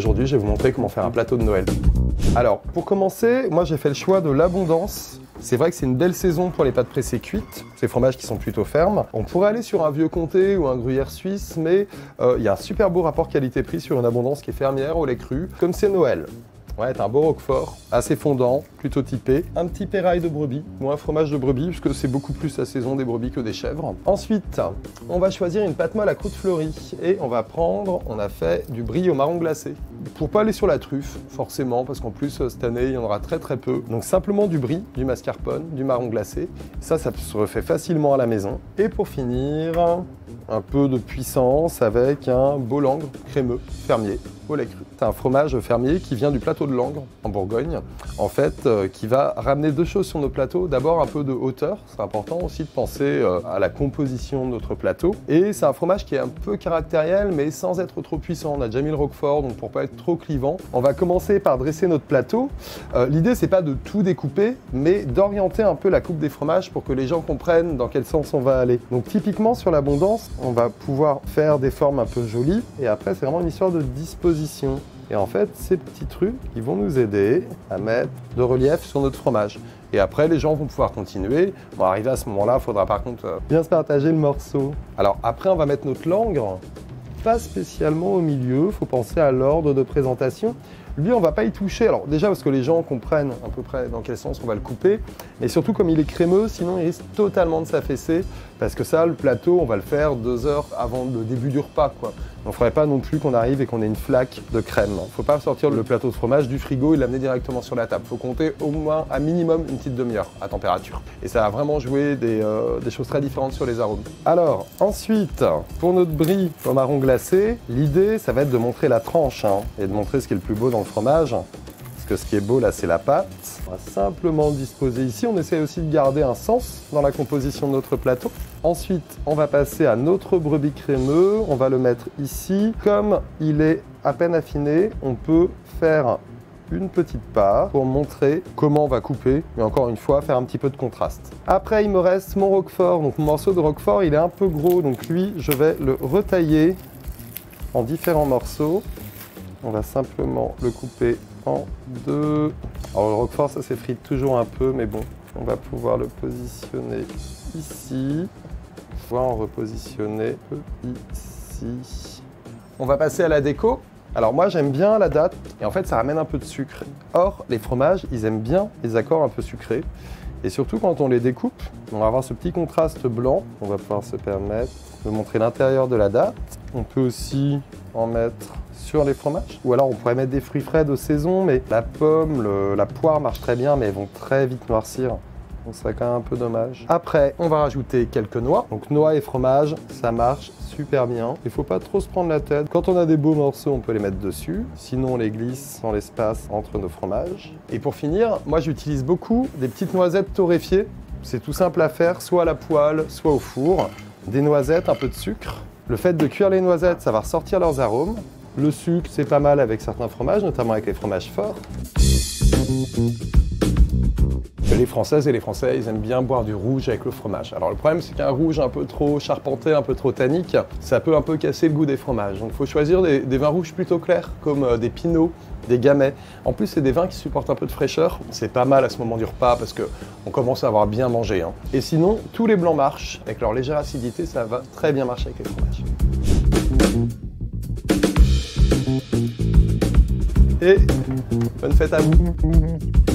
Aujourd'hui, je vais vous montrer comment faire un plateau de Noël. Alors, pour commencer, moi j'ai fait le choix de l'abondance. C'est vrai que c'est une belle saison pour les pâtes pressées cuites, ces fromages qui sont plutôt fermes. On pourrait aller sur un vieux comté ou un gruyère suisse, mais il y a un super beau rapport qualité-prix sur une abondance qui est fermière au lait cru, comme c'est Noël. Ouais, un beau roquefort, assez fondant, plutôt typé. Un petit pérail de brebis, ou un fromage de brebis, puisque c'est beaucoup plus la saison des brebis que des chèvres. Ensuite, on va choisir une pâte molle à croûte fleurie. Et on va prendre, on a fait du brie au marron glacé. Pour pas aller sur la truffe, forcément, parce qu'en plus, cette année, il y en aura très très peu. Donc simplement du brie, du mascarpone, du marron glacé. Ça se refait facilement à la maison. Et pour finir, un peu de puissance avec un beau langre crémeux, fermier, au lait cru. C'est un fromage fermier qui vient du plateau de Langres, en Bourgogne, en fait, qui va ramener deux choses sur nos plateaux. D'abord, un peu de hauteur. C'est important aussi de penser à la composition de notre plateau. Et c'est un fromage qui est un peu caractériel, mais sans être trop puissant. On a déjà mis le roquefort, donc pour pas être trop clivant. On va commencer par dresser notre plateau. L'idée, c'est pas de tout découper, mais d'orienter un peu la coupe des fromages pour que les gens comprennent dans quel sens on va aller. Donc typiquement, sur l'abondance, on va pouvoir faire des formes un peu jolies. Et après, c'est vraiment une histoire de disposition. Et en fait, ces petits trucs, ils vont nous aider à mettre de relief sur notre fromage. Et après, les gens vont pouvoir continuer. Bon, arrivé à ce moment-là, il faudra par contre bien se partager le morceau. Alors après, on va mettre notre langre, pas spécialement au milieu, il faut penser à l'ordre de présentation. Lui, on va pas y toucher. Alors déjà parce que les gens comprennent à peu près dans quel sens on va le couper, mais surtout comme il est crémeux, sinon il risque totalement de s'affaisser, parce que ça, le plateau, on va le faire 2 heures avant le début du repas, quoi. On ne faudrait pas non plus qu'on arrive et qu'on ait une flaque de crème. Il ne faut pas sortir le plateau de fromage du frigo et l'amener directement sur la table. Il faut compter au moins, à minimum, une petite demi-heure à température. Et ça va vraiment jouer des choses très différentes sur les arômes. Alors, ensuite, pour notre brie au marron glacé, l'idée, ça va être de montrer la tranche et de montrer ce qui est le plus beau dans le fromage. Parce que ce qui est beau, là, c'est la pâte. On va simplement disposer ici. On essaie aussi de garder un sens dans la composition de notre plateau. Ensuite, on va passer à notre brebis crémeux. On va le mettre ici. Comme il est à peine affiné, on peut faire une petite part pour montrer comment on va couper. Et encore une fois, faire un petit peu de contraste. Après, il me reste mon roquefort. Donc, mon morceau de roquefort, il est un peu gros. Donc, lui, je vais le retailler en différents morceaux. On va simplement le couper en 2. Alors le roquefort, ça s'effrite toujours un peu, mais bon, on va pouvoir le positionner ici. On va en repositionner ici. On va passer à la déco. Alors moi, j'aime bien la date, et en fait, ça ramène un peu de sucre. Or, les fromages, ils aiment bien les accords un peu sucrés. Et surtout, quand on les découpe, on va avoir ce petit contraste blanc. On va pouvoir se permettre de montrer l'intérieur de la date. On peut aussi en mettre sur les fromages. Ou alors on pourrait mettre des fruits frais de saison, mais la pomme, la poire marche très bien, mais elles vont très vite noircir. Donc ça serait quand même un peu dommage. Après, on va rajouter quelques noix. Donc noix et fromage, ça marche super bien. Il ne faut pas trop se prendre la tête. Quand on a des beaux morceaux, on peut les mettre dessus. Sinon, on les glisse dans l'espace entre nos fromages. Et pour finir, moi j'utilise beaucoup des petites noisettes torréfiées. C'est tout simple à faire, soit à la poêle, soit au four. Des noisettes, un peu de sucre. Le fait de cuire les noisettes, ça va ressortir leurs arômes. Le sucre, c'est pas mal avec certains fromages, notamment avec les fromages forts. Les Françaises et les Français, ils aiment bien boire du rouge avec le fromage. Alors le problème, c'est qu'un rouge un peu trop charpenté, un peu trop tannique, ça peut un peu casser le goût des fromages. Donc il faut choisir des vins rouges plutôt clairs, comme des pinots, des gamay. En plus, c'est des vins qui supportent un peu de fraîcheur. C'est pas mal à ce moment du repas parce qu'on commence à avoir bien mangé. Et sinon, tous les blancs marchent. Avec leur légère acidité, ça va très bien marcher avec les fromages. Et bonne fête à vous!